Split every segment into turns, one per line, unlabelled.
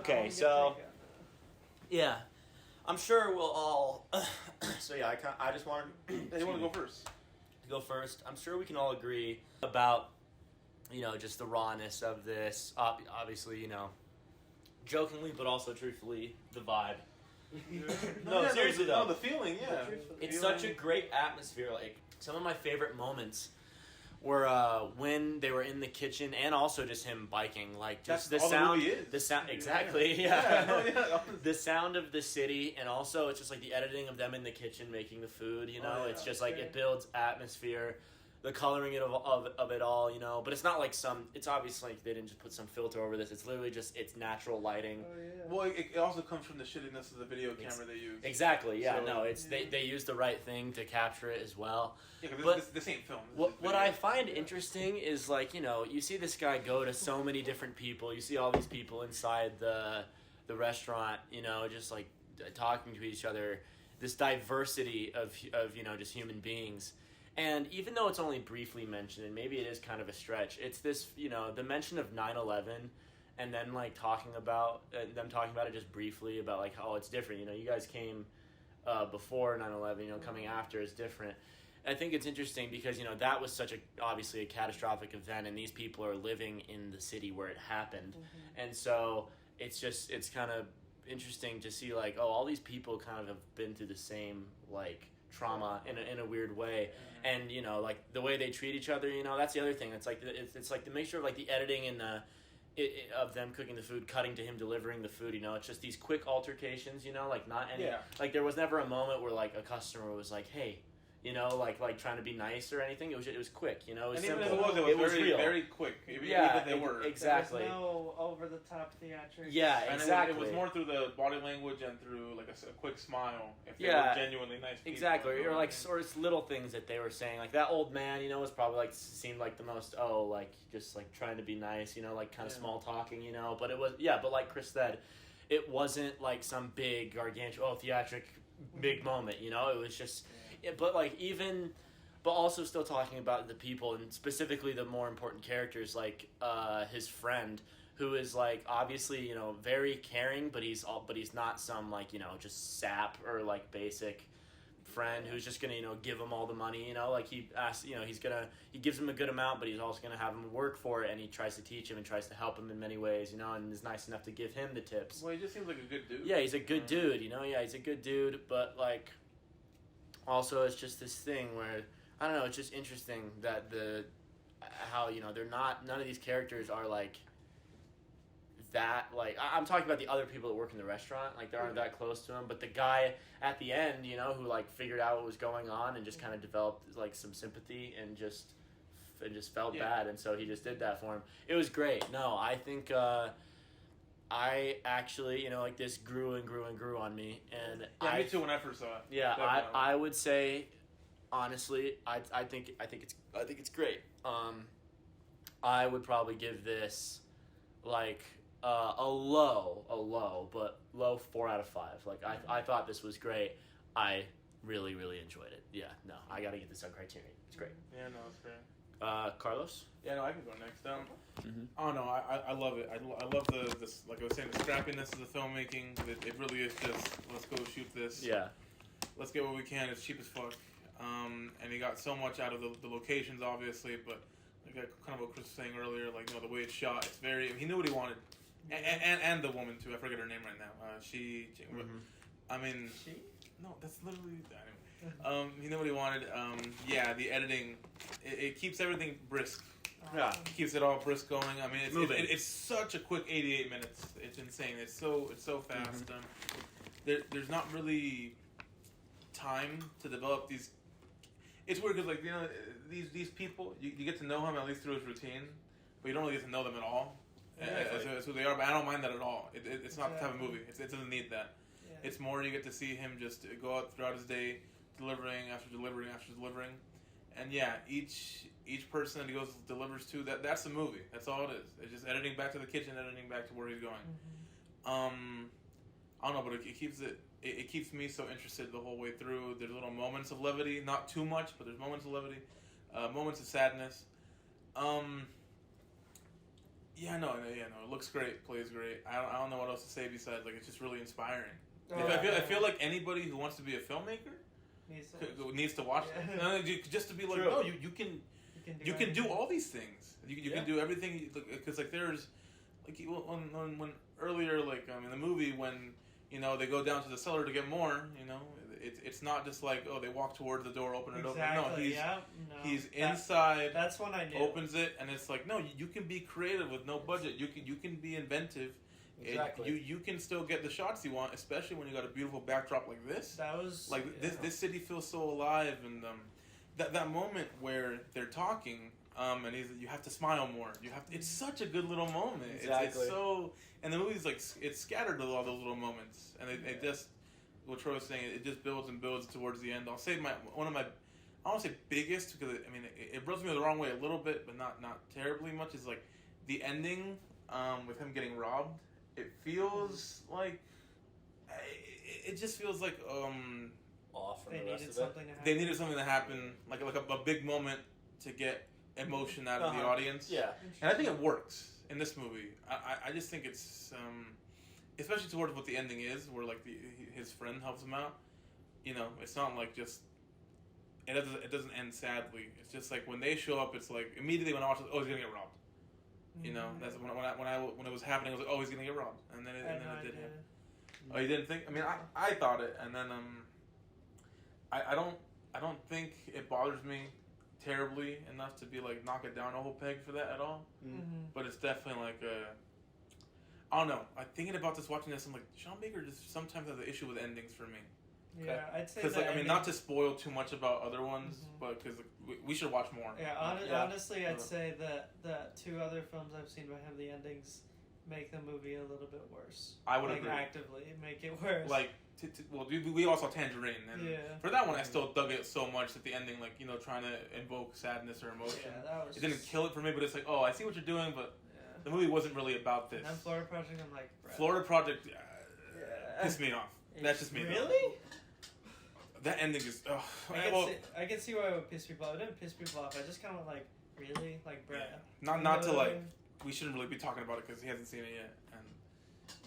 Okay, so yeah, I'm sure we'll all. So yeah, I just wanted.
Hey, you want to go first?
To go first, I'm sure we can all agree about, just the rawness of this. Obviously, jokingly, but also truthfully, the vibe. No, seriously though.
No, the feeling, yeah.
It's such a great atmosphere. Like, some of my favorite moments were when they were in the kitchen, and also just him biking. Like, just
That's
the
all
sound,
the movie is.
the sound, exactly.
Yeah.
The sound of the city, and also it's just like the editing of them in the kitchen making the food. It's just like it builds atmosphere. The coloring of it all, but it's not like it's obviously like they didn't just put some filter over this. It's literally just it's natural lighting.
Oh, yeah. Well, it also comes from the shittiness of the video camera they use.
Exactly, yeah. So, they use the right thing to capture it as well.
Yeah, but this ain't film.
What I find interesting is, like, you see this guy go to so many different people. You see all these people inside the restaurant, just like talking to each other. This diversity of just human beings. And even though it's only briefly mentioned, and maybe it is kind of a stretch, it's this, the mention of 9/11, and then like talking about them talking about it just briefly about like, oh, it's different. You guys came before 9/11. Coming after is different. I think it's interesting because that was obviously a catastrophic event, and these people are living in the city where it happened, and so it's kind of interesting to see like, oh, all these people kind of have been through the same like trauma in a weird way, and like the way they treat each other, that's the other thing. It's like it's like the mixture of like the editing and of them cooking the food, cutting to him delivering the food. It's just these quick altercations. Like not any like there was never a moment where like a customer was like, hey. Like trying to be nice or anything. It was quick. It was simple.
It was very,
real.
very quick. Even they were
exactly.
There was no over the top theatrics.
Yeah, exactly.
And it was more through the body language and through like a quick smile. If they were genuinely nice people.
Exactly. Or like sort of little things that they were saying. Like that old man, was probably like seemed like the most like just like trying to be nice. Like kind of small talking. But it was but like Chris said, it wasn't like some big gargantuan theatric big moment. It was just. But also still talking about the people and specifically the more important characters, like his friend, who is like obviously very caring, but he's not some like just sap or like basic friend who's just gonna give him all the money. Like he asks, he gives him a good amount, but he's also gonna have him work for it, and he tries to teach him and tries to help him in many ways. And is nice enough to give him the tips.
Well, he just seems like a good dude.
Yeah, he's a good dude. He's a good dude, but like. Also, it's just this thing where, I don't know, it's just interesting that how they're none of these characters are like that, like, I'm talking about the other people that work in the restaurant, like, they aren't that close to him, but the guy at the end, who, like, figured out what was going on and just kind of developed, like, some sympathy and just felt bad, and so he just did that for him. It was great. No, I think, I actually, like this grew and grew and grew on me, and
me too when I first saw it.
Yeah, I would say, honestly, I think it's great. I would probably give this like a low, but low 4 out of 5. Like I thought this was great. I really, really enjoyed it. Yeah, no, I got to get this on Criterion. It's great.
Yeah, no, it's great.
Carlos?
Yeah, no, I can go next. Oh no, I love it. I love this, like I was saying, the scrappiness of the filmmaking. It really is just let's go shoot this.
Yeah. Let's
get what we can. It's cheap as fuck. And he got so much out of the locations, obviously, but like kind of what Chris was saying earlier, like the way it's shot, it's very. He knew what he wanted, and the woman too. I forget her name right now. She. No, that's literally anyway. He knew what he wanted. The editing, it keeps everything brisk.
Yeah,
it keeps it all brisk going. I mean, it's such a quick 88 minutes. It's insane. It's so fast. There's not really time to develop these. It's weird because these people you get to know him at least through his routine, but you don't really get to know them at all. That's who they are. But I don't mind that at all. It's not the type of movie. It doesn't need that. Yeah. It's more you get to see him just go out throughout his day, delivering after delivering after delivering, and each person that he goes delivers to that's the movie. That's all it is. It's just editing back to the kitchen, editing back to where he's going. Mm-hmm. I don't know, but it keeps me so interested the whole way through. There's little moments of levity, not too much, but there's moments of levity, moments of sadness. Yeah, no, it looks great, plays great. I don't know what else to say besides like it's just really inspiring.
Oh,
I feel like anybody who wants to be a filmmaker needs to watch it. Just to be like, no, you can do all these things. You can do everything because like there's like when earlier like in the movie when they go down to the cellar to get more, it's not just like they walk towards the door, open it
exactly.
No, he's inside.
That's when I knew.
Opens it and it's like no, you can be creative with no budget. You can be inventive.
Exactly.
You can still get the shots you want, especially when you got a beautiful backdrop like this.
That was
like this city feels so alive, and that moment where they're talking, and you have to smile more. It's such a good little moment.
Exactly.
It's so, and the movie's like it's scattered with all those little moments, and it just what Troy was saying. It just builds and builds towards the end. I'll say one of my I don't want to say biggest because it rubs me the wrong way a little bit, but not terribly much. Is like the ending with him getting robbed. It feels like it just feels like
off from
they
the rest
needed
of
something
it.
to happen.
They needed something to happen, like a big moment to get emotion out of the audience.
Yeah,
and I think it works in this movie. I just think it's especially towards what the ending is, where like his friend helps him out. It's not like just it doesn't end sadly. It's just like when they show up, it's like immediately when I watch it, he's gonna get robbed. That's when it was happening. I was like, he's gonna get robbed, and then it did happen. Oh, you didn't think? I mean, I thought it, and then I don't think it bothers me terribly enough to be like knock it down a whole peg for that at all.
Mm-hmm.
But it's definitely like I don't know. I'm thinking about this, watching this. I'm like, Sean Baker just sometimes has an issue with endings for me.
Yeah, I'd say
because not to spoil too much about other ones, but because we should watch more.
Yeah, honestly, I'd say that the two other films I've seen by him, the endings make the movie a little bit worse.
I would agree.
Actively make it worse.
Like, we all saw Tangerine, and for that one, I still dug it so much at the ending, like trying to invoke sadness or emotion.
Yeah, that was.
It didn't kill it for me, but it's like, I see what you're doing, but the movie wasn't really about this.
And then Florida Project, I'm like, bro.
Florida Project pissed me off. That's just me.
Really?
That ending is.
I can see why it would piss people off. It didn't piss people off. I just kind of went like, really? Like, bruh.
Yeah. Not to like. We shouldn't really be talking about it because he hasn't seen it yet.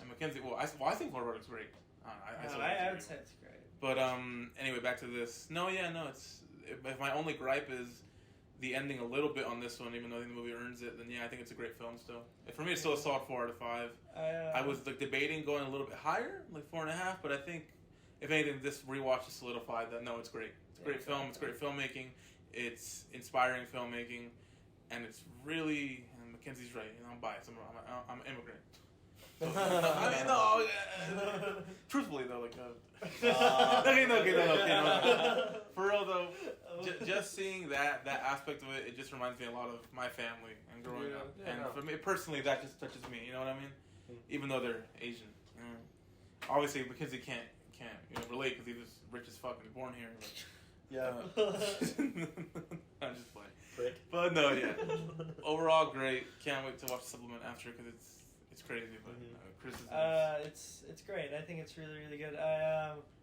And Mackenzie, I think Florida Project's great.
I would say it's great.
But anyway, back to this. It's. If my only gripe is the ending a little bit on this one, even though I think the movie earns it, then I think it's a great film still. For me, it's still a solid 4 out of 5. I was like debating going a little bit higher, like 4.5, but I think. If anything, this rewatch has solidified that it's great. It's a great film. It's great filmmaking. It's inspiring filmmaking, and it's really. And Mackenzie's right. I'm biased. I'm an immigrant. So, truthfully though, like. Okay. For real though, just seeing that aspect of it just reminds me a lot of my family and growing up. And for me personally, that just touches me. You know what I mean? Even though they're Asian. Obviously, Mackenzie can't relate because he was rich as fuck and was born here. But,
yeah.
I'm just playing.
Prick.
But no, yeah. Overall, great. Can't wait to watch the supplement after because it's crazy. But Chris is
it's great. I think it's really, really good.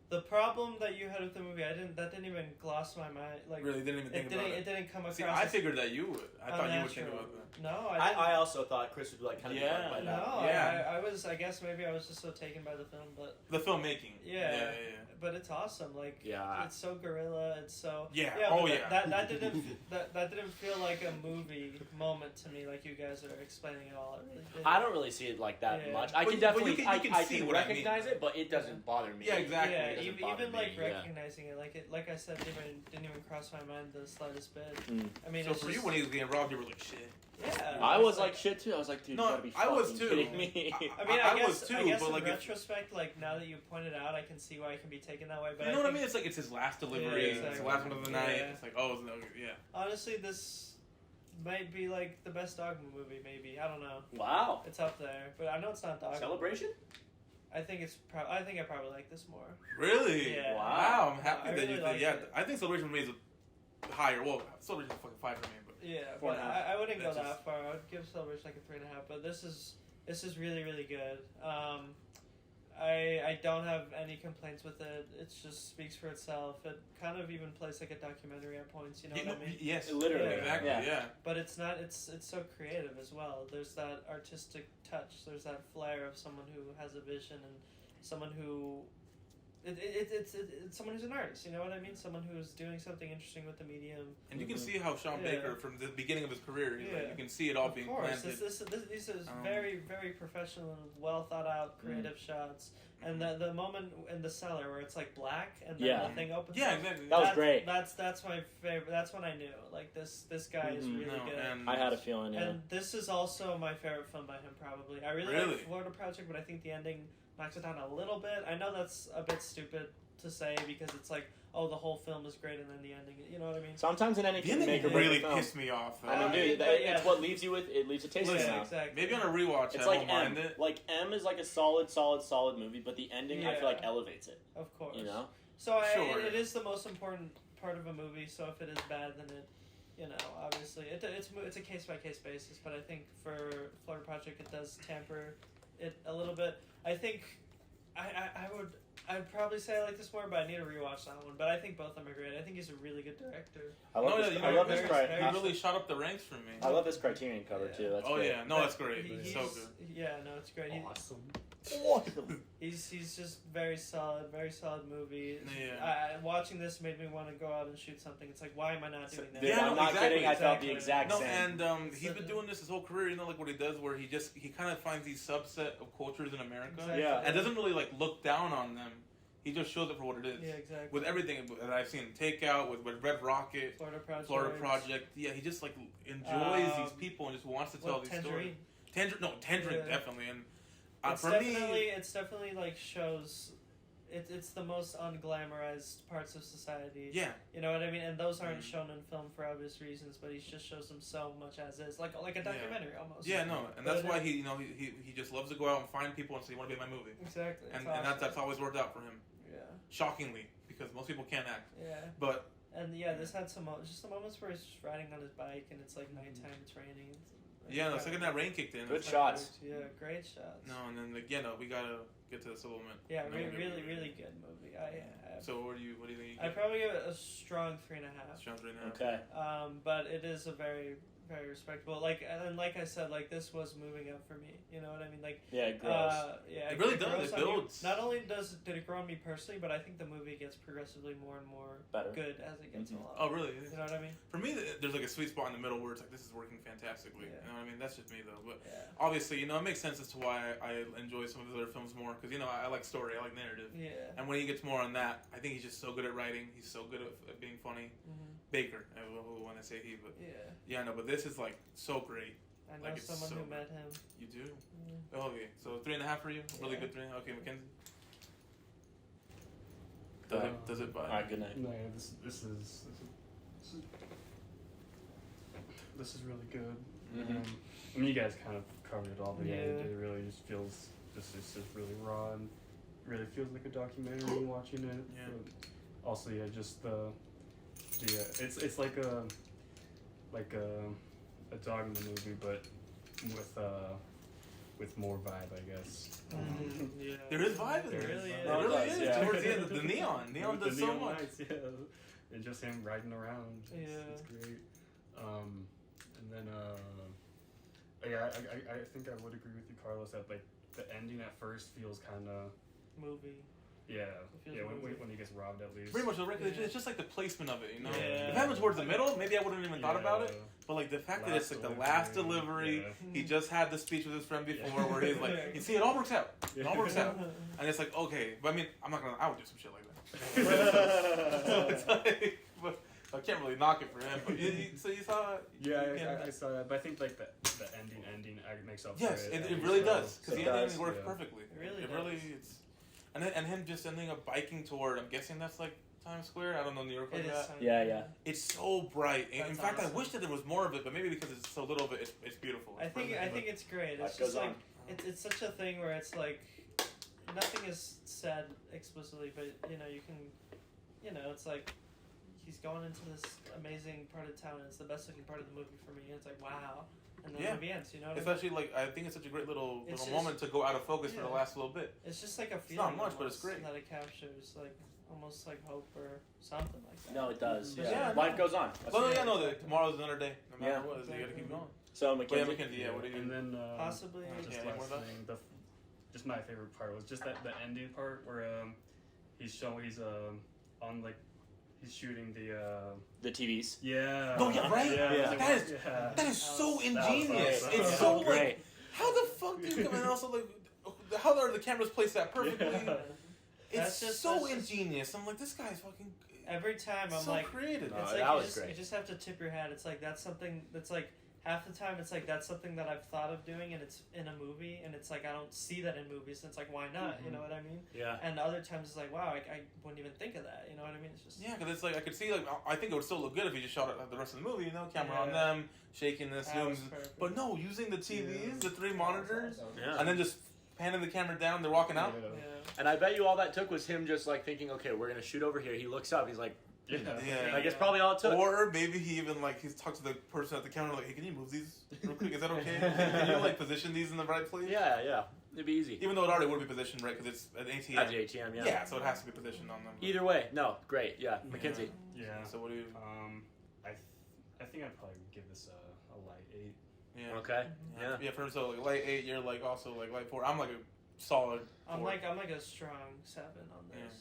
The problem that you had with the movie, that didn't even gloss my mind. Like
really didn't even think about it.
It didn't come across.
See, I figured that you would. I thought you would think about that.
No,
I also thought Chris would be like kind of by that.
No,
yeah.
I was. I guess maybe I was just so taken by the film, but
the filmmaking.
Yeah. But it's awesome. Like it's so guerrilla. It's so That didn't feel like a movie moment to me. Like you guys are explaining it all. It really did.
I don't really see it like that much. I can definitely I can recognize it, but it doesn't bother me.
Yeah, exactly.
Yeah, even like recognizing it, like I said, didn't even cross my mind the slightest bit. I mean,
so for you, when he was getting robbed, you were like, shit.
Yeah,
I was like shit too. I was like, dude, you gotta be fucking kidding me.
I guess in retrospect, like now that you pointed out, I can see why it can be taken that way. But
you know what I mean? It's like it's his last delivery.
Exactly.
It's the last one of the night. It's like
Honestly, this might be like the best Dogma movie. Maybe I don't know.
Wow,
it's up there, but I know it's not Dogma.
Celebration.
I think I think I probably like this more.
Really?
Yeah.
Wow. I'm happy that you think.
It.
I think Celebration for me is higher. Well, Celebration is fucking 5 for me.
Yeah, but I wouldn't go that far. I would give Celebration like a 3.5. But this is really, really good. I I don't have any complaints with it. It just speaks for itself. It kind of even plays like a documentary at points. You know what I mean?
Yes,
literally,
exactly. Yeah.
But it's not. It's so creative as well. There's that artistic touch. There's that flair of someone who has a vision and someone who. It's someone who's an artist, you know what I mean? Someone who's doing something interesting with the medium.
And you can see how Sean Baker, from the beginning of his career, you can see it all being planted.
These are very, very professional, well thought out, creative shots. And the moment in the cellar where it's like black and then the thing opens.
Yeah, exactly.
That was great.
That's my favorite. That's when I knew like this guy is really good.
I had a feeling. Yeah.
And this is also my favorite film by him. Probably I really like Florida Project, but I think the ending knocks it down a little bit. I know that's a bit stupid to say because it's like, oh, the whole film is great and then the ending. You know what I mean?
Sometimes an ending can make or break
really
a film.
pissed me off.
I mean, dude, it's what leaves you with. It leaves a taste in your mouth.
Exactly.
Maybe on a rewatch,
it's
I won't mind
M.
it.
Like M is like a solid movie, but the ending I feel like elevates it.
Of course.
You know.
So it is the most important part of a movie. So if it is bad, then it. You know, obviously, it's a case-by-case basis, but I think for Florida Project, it does tamper it a little bit. I think I'd probably say I like this more, but I need to rewatch that one. But I think both of them are great. I think he's a really good director.
I love this.
He really shot up the ranks for me.
I love this Criterion cover too. That's great.
That's great. It's so good.
Yeah, no, it's great.
Awesome.
He's just very solid movie.
Yeah.
Watching this made me want to go out and shoot something. It's like, why am I not doing that?
Yeah, I'm not kidding. I felt the exact same.
And he's been doing this his whole career. You know, like what he does, where he kind of finds these subset of cultures in America, and doesn't really like look down on them. He just shows it for what it is.
Yeah, exactly.
With everything that I've seen, Takeout, with Red Rocket, Florida Project. Yeah, he just like enjoys these people and just wants to tell these stories. Tangerine, definitely. And
it's definitely like shows. It's the most unglamorized parts of society.
Yeah,
you know what I mean. And those aren't shown in film for obvious reasons, but he just shows them so much as is, like a documentary almost.
Yeah, no, and that's why he just loves to go out and find people and say, "You want to be in my movie?"
Exactly,
and that's always worked out for him.
Yeah,
shockingly, because most people can't act.
Yeah,
but
this had some moments where he's just riding on his bike and it's like nighttime, it's raining.
The second that rain kicked in.
Good shots.
Yeah, great shots.
No, and then we gotta get to the supplement.
Yeah, really good movie.
So what do you think?
I'd probably give it a strong 3.5.
Strong 3.5.
Okay.
But it is a very, very respectable. Like I said, like this was moving up for me. You know what I mean? Like
it grows.
It really does. It builds.
Not only did it grow on me personally, but I think the movie gets progressively more and more good as it gets along.
Oh, really?
You know what I mean?
For me, there's like a sweet spot in the middle where it's like this is working fantastically.
Yeah.
You know what I mean? That's just me though. But obviously, it makes sense as to why I enjoy some of his other films more because I like story, I like narrative.
Yeah.
And when he gets more on that, I think he's just so good at writing. He's so good at being funny.
Mm-hmm.
Baker, when I say he, but I know. But this is like so great.
I know someone who met him.
You do? Yeah. Oh, okay. So 3.5 for you? Really good 3. Okay, Mackenzie. Does it buy?
All right. Good night.
No, this is really good.
Mm-hmm.
I mean, you guys kind of covered it all, but it really just feels this is just really raw and really feels like a documentary watching it.
Yeah.
But also, just it's like a Dogma movie, but with more vibe, I guess.
There is vibe in there.
Really is.
There really is.
Yeah.
Towards the end, the neon does so much.
Lights, and just him riding around. It's great. And then I think I would agree with you, Carlos, that like the ending at first feels kind of
movie.
When he gets robbed at least.
Pretty much, it's just like the placement of it, If it happens towards the middle, maybe I wouldn't even thought about it. But like the fact that it's like the last delivery, he just had the speech with his friend before, where he's like, you see, it all works out. It all works out, and it's like, okay, but I mean, I would do some shit like that. So it's like, but I can't really knock it for him. But so you saw it?
Yeah, I saw that, but I think like the ending makes up for it.
Yes, it really does, because the ending works perfectly.
It really
does. And him just ending up biking toward, I'm guessing that's like Times Square. I don't know New York like that.
Yeah.
It's so bright. In fact,
awesome.
I wish that there was more of it, but maybe because it's so little of it, it's beautiful.
I think it's great. It's just like it's such a thing where it's like nothing is said explicitly, but you can, it's like he's going into this amazing part of town, and it's the best looking part of the movie for me. And it's like wow. and then
Yeah.
the movie ends. You know what I mean?
Especially like I think it's such a great little
It's just-
moment to go out of focus for the
yeah.
last little bit.
It's just like a
not
feeling.
much, but it's
almost
great.
that it captures, like almost like hope or something like that.
No, it does.
Yeah.
Yeah,
Yeah,
life
no.
goes on. That's
Well,
what-
yeah, no. Tomorrow's another day. No matter
Yeah.
what, you gotta keep going.
So
But yeah,
Mackenzie.
Mackenzie. Yeah, what do you?
And then
Possibly.
just
Yeah, any more
last
thoughts?
thing, just my favorite part was just that the ending part where he's on like he's shooting
The TVs.
yeah.
Oh, yeah, right?
Yeah.
That is so
That was
ingenious.
awesome.
It's
Yeah.
so like,
Great.
how the fuck do you come and also like, how are the cameras placed that perfectly?
Yeah.
It's
That's
so
just-
ingenious. I'm like, this guy's fucking
Every time I'm
so
like,
creative.
Oh,
it's
that
like
was
you just,
great.
you just have to tip your hat. It's like that's something that's like half the time it's like that's something that I've thought of doing and it's in a movie and it's like I don't see that in movies. And it's like why not? You know what I mean?
Yeah.
And other times it's like wow, I wouldn't even think of that. You know what I mean? It's just
Yeah, because it's like I could see like I think it would still look good if you just shot it like the rest of the movie. You know, camera on
Yeah.
them, shaking the
that was
zooms.
perfect.
But no, using the TVs, the three monitors,
Yeah.
and then just panning the camera down. They're walking out.
Yeah.
And I bet you all that took was him just like thinking, okay, we're gonna shoot over here. He looks up. He's like,
Yeah.
Yeah.
like it's probably all it took.
Or maybe he even like he's talked to the person at the counter like, hey, can you move these real quick? Is that okay? Can you like position these in the right place?
Yeah, yeah. It'd be easy.
Even though it already would be positioned right because it's an ATM.
At the ATM, yeah.
Yeah, so it has to be positioned on them.
Either way, no, great. Yeah, Mackenzie.
Yeah.
So what do you?
I think I'd probably give this a light 8.
Yeah.
Okay.
Yeah.
Yeah.
For him, so like light 8, you're like also like light 4. I'm like a solid. 4.
I'm like a strong 7 on this.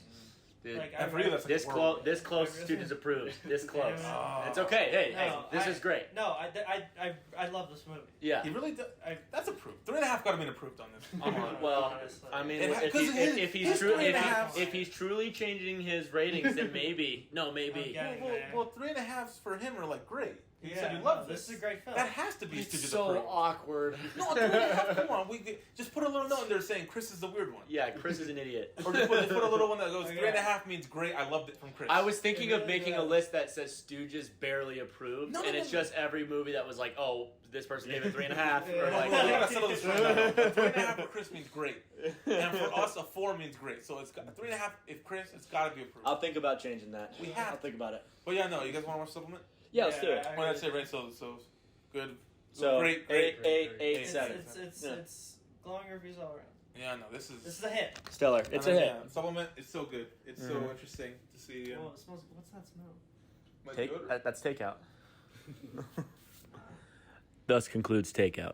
Dude,
Like
And for you, that's like
this
a
close.
world.
This close.
Really?
Students approved. This close.
Oh.
It's okay. Hey,
No,
hey, this
I-
is great.
No, I love this movie.
Yeah.
He really does.
I-
That's approved. 3.5 got to be approved on this. Come on.
Well,
Honestly.
I mean,
It ha-
if,
'cause
he,
his-
if he's
his
true,
3.5
if he's truly changing his ratings, then maybe. No, maybe.
Okay.
Well, 3.5s for him are like great. You
Yeah,
said you
no,
love
this is a great film.
That has to be
It's
Stooges
so
approved.
awkward.
No, 3.5. Come on, just put a little note in there saying Chris is the weird one.
Yeah, Chris is an idiot.
Or just put a little one that goes
Okay.
3.5 means great. I loved it from Chris.
I was thinking
It
of
really
making a
does.
list that says Stooges barely approved,
No,
and
no,
it's
no.
just every movie that was like, oh, this person gave it 3.5,
Yeah.
or
No,
like,
we gotta settle this right now. 3.5 for Chris means great, and for us a 4 means great. So it's got 3.5. If Chris, it's got to be approved.
I'll think about changing that.
We have
I'll think about it.
But yeah, no, you guys want to watch supplement?
Yeah, let's do it.
What did I say? Right, so good.
So
great.
eight,
It's
7.
it's
Yeah.
it's glowing reviews all around.
Yeah, no, this
This
is.
is a hit.
Stellar. It's a hit.
Yeah, supplement is so good. It's so
Mhm.
interesting to see.
Whoa, it smells. What's that smell?
Like
Take,
good.
that's takeout. Thus concludes takeout.